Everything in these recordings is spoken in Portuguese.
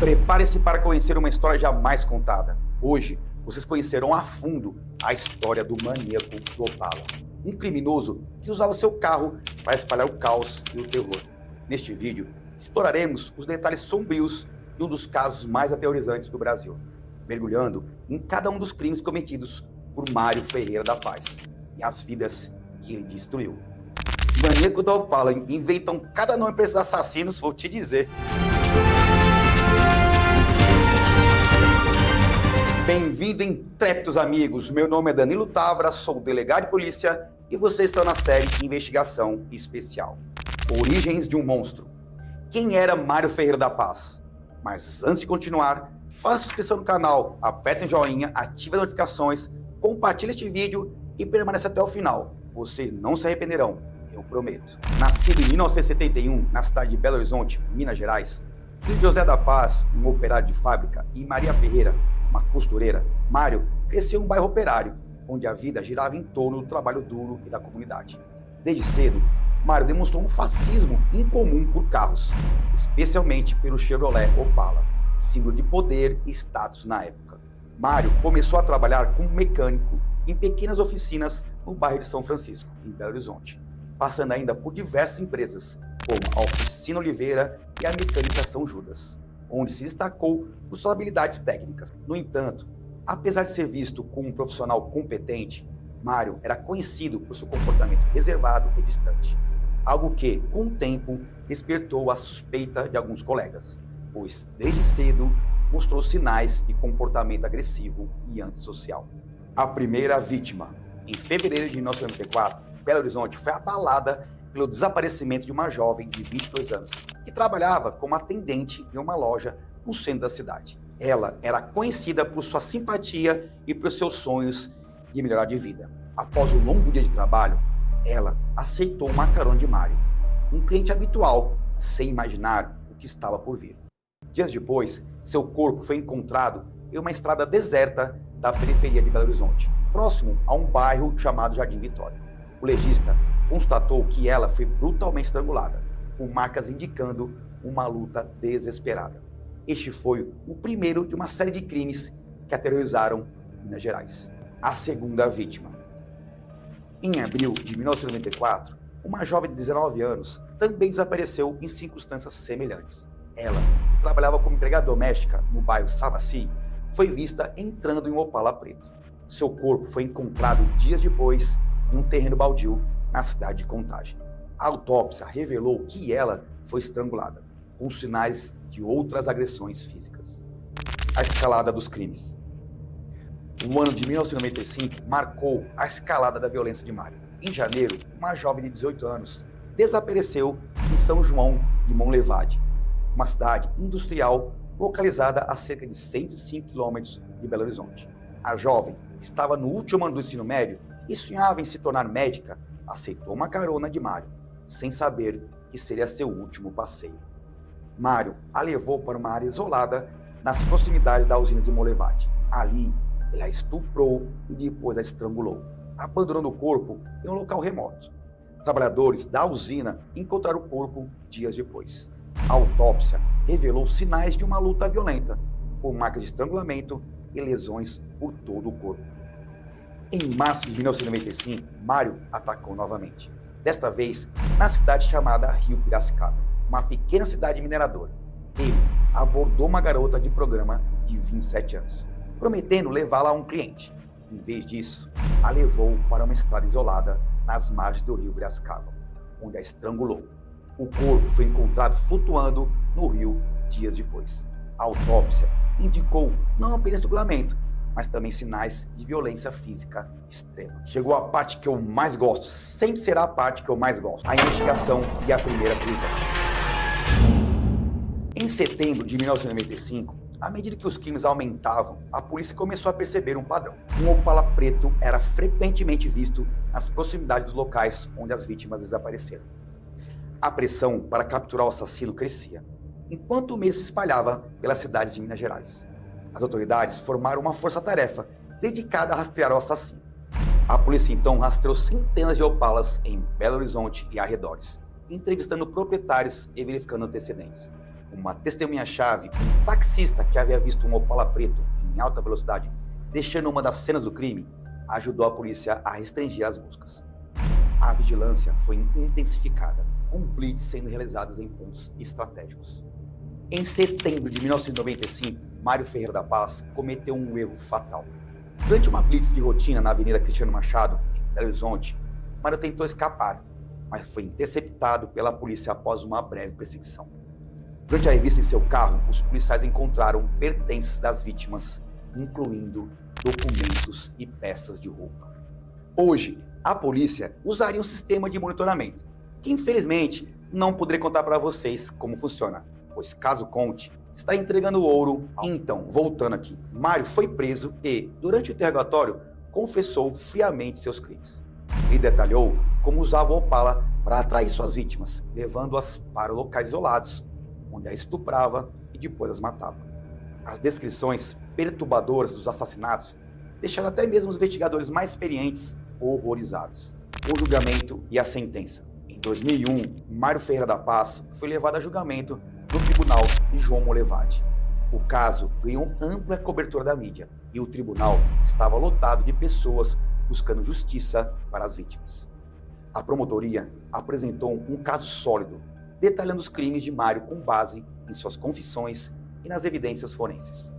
Prepare-se para conhecer uma história jamais contada. Hoje, vocês conhecerão a fundo a história do maníaco do Opala. Um criminoso que usava seu carro para espalhar o caos e o terror. Neste vídeo, exploraremos os detalhes sombrios de um dos casos mais aterrorizantes do Brasil, mergulhando em cada um dos crimes cometidos por Mário Ferreira da Paz e as vidas que ele destruiu. Maníaco do Opala, inventam cada nome para esses assassinos, vou te dizer. Bem-vindo, intrépidos amigos. Meu nome é Danilo Távora, sou delegado de polícia e você está na série Investigação Especial. Origens de um monstro. Quem era Mário Ferreira da Paz? Mas antes de continuar, faça inscrição no canal, aperte o joinha, ative as notificações, compartilhe este vídeo e permaneça até o final. Vocês não se arrependerão, eu prometo. Nascido em 1971, na cidade de Belo Horizonte, Minas Gerais, filho de José da Paz, um operário de fábrica, e Maria Ferreira, uma costureira, Mário cresceu em um bairro operário, onde a vida girava em torno do trabalho duro e da comunidade. Desde cedo, Mário demonstrou um fascismo incomum por carros, especialmente pelo Chevrolet Opala, símbolo de poder e status na época. Mário começou a trabalhar como mecânico em pequenas oficinas no bairro de São Francisco, em Belo Horizonte, passando ainda por diversas empresas, como a Oficina Oliveira e a Mecânica São Judas, onde se destacou por suas habilidades técnicas. No entanto, apesar de ser visto como um profissional competente, Mário era conhecido por seu comportamento reservado e distante, algo que, com o tempo, despertou a suspeita de alguns colegas, pois, desde cedo, mostrou sinais de comportamento agressivo e antissocial. A primeira vítima. Em fevereiro de 1994, Belo Horizonte foi abalada pelo desaparecimento de uma jovem de 22 anos, que trabalhava como atendente em uma loja no centro da cidade. Ela era conhecida por sua simpatia e por seus sonhos de melhorar de vida. Após um longo dia de trabalho, ela aceitou uma carona de Mário, um cliente habitual, sem imaginar o que estava por vir. Dias depois, seu corpo foi encontrado em uma estrada deserta da periferia de Belo Horizonte, próximo a um bairro chamado Jardim Vitória. O legista constatou que ela foi brutalmente estrangulada, com marcas indicando uma luta desesperada. Este foi o primeiro de uma série de crimes que aterrorizaram Minas Gerais. A segunda vítima. Em abril de 1994, uma jovem de 19 anos também desapareceu em circunstâncias semelhantes. Ela, que trabalhava como empregada doméstica no bairro Savassi, foi vista entrando em um Opala preto. Seu corpo foi encontrado dias depois em um terreno baldio na cidade de Contagem. A autópsia revelou que ela foi estrangulada, com sinais de outras agressões físicas. A escalada dos crimes. O ano de 1995 marcou a escalada da violência de Mário. Em janeiro, uma jovem de 18 anos desapareceu em São João de Monlevade, uma cidade industrial localizada a cerca de 105 quilômetros de Belo Horizonte. A jovem, que estava no último ano do ensino médio e sonhava em se tornar médica, aceitou uma carona de Mário, sem saber que seria seu último passeio. Mário a levou para uma área isolada nas proximidades da usina de Monlevade. Ali, ele a estuprou e depois a estrangulou, abandonando o corpo em um local remoto. Trabalhadores da usina encontraram o corpo dias depois. A autópsia revelou sinais de uma luta violenta, com marcas de estrangulamento e lesões por todo o corpo. Em março de 1995, Mário atacou novamente, desta vez na cidade chamada Rio Piracicaba, uma pequena cidade mineradora. Ele abordou uma garota de programa de 27 anos, prometendo levá-la a um cliente. Em vez disso, a levou para uma estrada isolada nas margens do Rio Piracicaba, onde a estrangulou. O corpo foi encontrado flutuando no rio dias depois. A autópsia indicou não apenas estrangulamento, mas também sinais de violência física extrema. Chegou a parte que eu mais gosto, sempre será a parte que eu mais gosto, a investigação e a primeira prisão. Em setembro de 1995, à medida que os crimes aumentavam, a polícia começou a perceber um padrão. Um Opala preto era frequentemente visto nas proximidades dos locais onde as vítimas desapareceram. A pressão para capturar o assassino crescia, enquanto o medo se espalhava pelas cidades de Minas Gerais. As autoridades formaram uma força-tarefa dedicada a rastrear o assassino. A polícia então rastreou centenas de Opalas em Belo Horizonte e arredores, entrevistando proprietários e verificando antecedentes. Uma testemunha-chave, um taxista que havia visto um Opala preto em alta velocidade deixando uma das cenas do crime, ajudou a polícia a restringir as buscas. A vigilância foi intensificada, com blitz sendo realizadas em pontos estratégicos. Em setembro de 1995, Mário Ferreira da Paz cometeu um erro fatal. Durante uma blitz de rotina na Avenida Cristiano Machado, em Belo Horizonte, Mário tentou escapar, mas foi interceptado pela polícia após uma breve perseguição. Durante a revista em seu carro, os policiais encontraram pertences das vítimas, incluindo documentos e peças de roupa. Hoje, a polícia usaria um sistema de monitoramento, que infelizmente não poderei contar para vocês como funciona, pois caso conte, está entregando ouro. Então, voltando aqui, Mário foi preso e, durante o interrogatório, confessou friamente seus crimes. Ele detalhou como usava o Opala para atrair suas vítimas, levando-as para locais isolados, onde as estuprava e depois as matava. As descrições perturbadoras dos assassinatos deixaram até mesmo os investigadores mais experientes horrorizados. O julgamento e a sentença. Em 2001, Mário Ferreira da Paz foi levado a julgamento no tribunal de João Molevade. O caso ganhou ampla cobertura da mídia e o tribunal estava lotado de pessoas buscando justiça para as vítimas. A promotoria apresentou um caso sólido, detalhando os crimes de Mário com base em suas confissões e nas evidências forenses.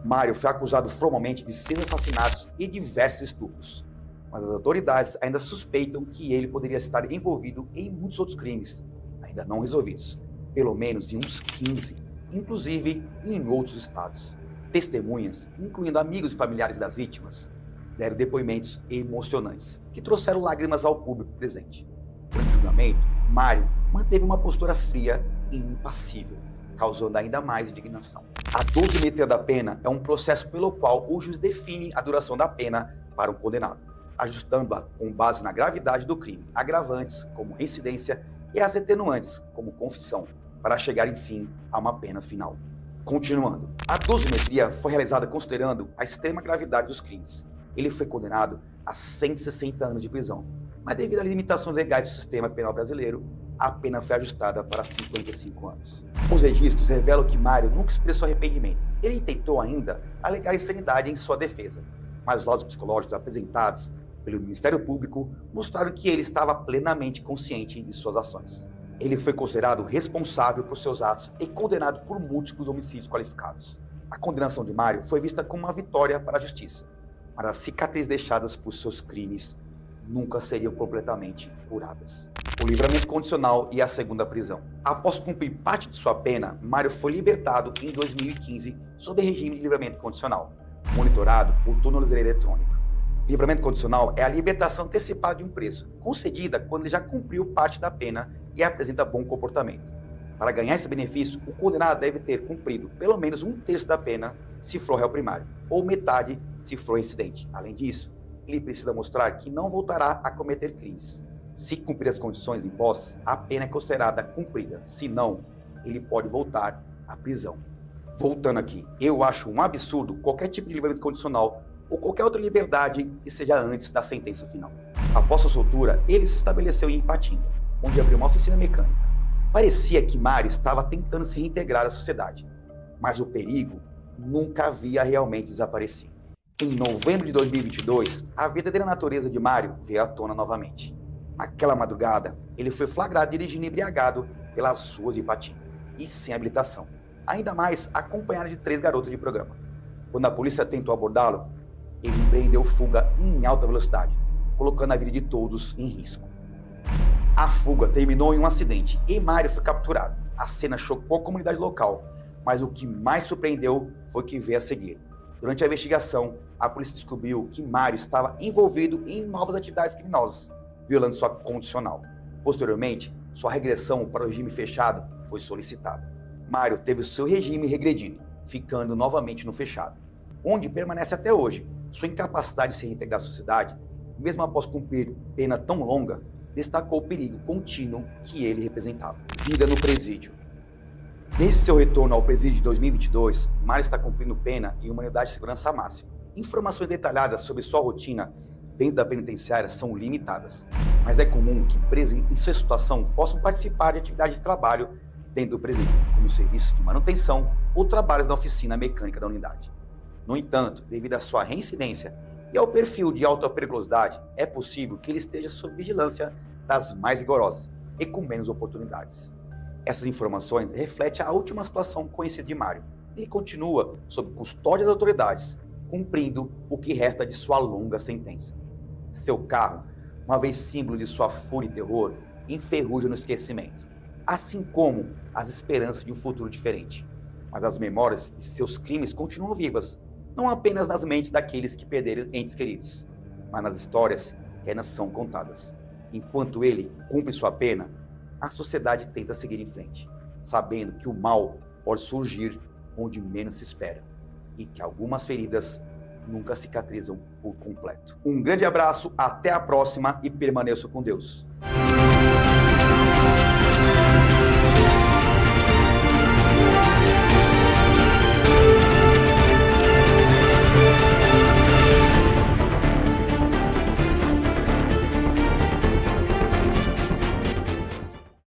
Mário foi acusado formalmente de 6 assassinatos e diversos estupros, mas as autoridades ainda suspeitam que ele poderia estar envolvido em muitos outros crimes, ainda não resolvidos, pelo menos em uns 15, inclusive em outros estados. Testemunhas, incluindo amigos e familiares das vítimas, deram depoimentos emocionantes, que trouxeram lágrimas ao público presente. Durante o julgamento, Mário manteve uma postura fria e impassível, causando ainda mais indignação. A dosimetria da pena é um processo pelo qual o juiz define a duração da pena para um condenado, ajustando-a com base na gravidade do crime, agravantes como reincidência e as atenuantes como confissão, para chegar, enfim, a uma pena final. Continuando, a dosimetria foi realizada considerando a extrema gravidade dos crimes. Ele foi condenado a 160 anos de prisão, mas devido às limitações legais do sistema penal brasileiro, a pena foi ajustada para 55 anos. Os registros revelam que Mário nunca expressou arrependimento. Ele tentou ainda alegar insanidade em sua defesa, mas os laudos psicológicos apresentados pelo Ministério Público mostraram que ele estava plenamente consciente de suas ações. Ele foi considerado responsável por seus atos e condenado por múltiplos homicídios qualificados. A condenação de Mário foi vista como uma vitória para a justiça, mas as cicatrizes deixadas por seus crimes nunca seriam completamente curadas. O livramento condicional e a segunda prisão. Após cumprir parte de sua pena, Mário foi libertado em 2015 sob regime de livramento condicional, monitorado por tornozeleira eletrônica. Livramento condicional é a libertação antecipada de um preso, concedida quando ele já cumpriu parte da pena e apresenta bom comportamento. Para ganhar esse benefício, o condenado deve ter cumprido pelo menos 1/3 da pena se for réu primário, ou metade se for incidente. Além disso, ele precisa mostrar que não voltará a cometer crimes. Se cumprir as condições impostas, a pena é considerada cumprida. Se não, ele pode voltar à prisão. Voltando aqui, eu acho um absurdo qualquer tipo de livramento condicional ou qualquer outra liberdade que seja antes da sentença final. Após sua soltura, ele se estabeleceu em Ipatinga, onde abriu uma oficina mecânica. Parecia que Mário estava tentando se reintegrar à sociedade, mas o perigo nunca havia realmente desaparecido. Em novembro de 2022, a verdadeira natureza de Mário veio à tona novamente. Naquela madrugada, ele foi flagrado dirigindo embriagado pelas ruas de Ipatinga e sem habilitação, ainda mais acompanhado de 3 garotos de programa. Quando a polícia tentou abordá-lo, ele empreendeu fuga em alta velocidade, colocando a vida de todos em risco. A fuga terminou em um acidente e Mário foi capturado. A cena chocou a comunidade local, mas o que mais surpreendeu foi o que veio a seguir. Durante a investigação, a polícia descobriu que Mário estava envolvido em novas atividades criminosas, violando sua condicional. Posteriormente, sua regressão para o regime fechado foi solicitada. Mário teve o seu regime regredido, ficando novamente no fechado, onde permanece até hoje. Sua incapacidade de se reintegrar à sociedade, mesmo após cumprir pena tão longa, destacou o perigo contínuo que ele representava. Vida no presídio. Desde seu retorno ao presídio de 2022, Mário está cumprindo pena em uma unidade de segurança máxima. Informações detalhadas sobre sua rotina dentro da penitenciária são limitadas, mas é comum que presos em sua situação possam participar de atividades de trabalho dentro do presídio, como serviço de manutenção ou trabalhos na oficina mecânica da unidade. No entanto, devido à sua reincidência e ao perfil de alta periculosidade, é possível que ele esteja sob vigilância das mais rigorosas e com menos oportunidades. Essas informações refletem a última situação conhecida de Mário. Ele continua sob custódia das autoridades, cumprindo o que resta de sua longa sentença. Seu carro, uma vez símbolo de sua fúria e terror, enferruja no esquecimento, assim como as esperanças de um futuro diferente. Mas as memórias de seus crimes continuam vivas, não apenas nas mentes daqueles que perderam entes queridos, mas nas histórias que ainda são contadas. Enquanto ele cumpre sua pena, a sociedade tenta seguir em frente, sabendo que o mal pode surgir onde menos se espera e que algumas feridas nunca cicatrizam por completo. Um grande abraço, até a próxima e permaneça com Deus.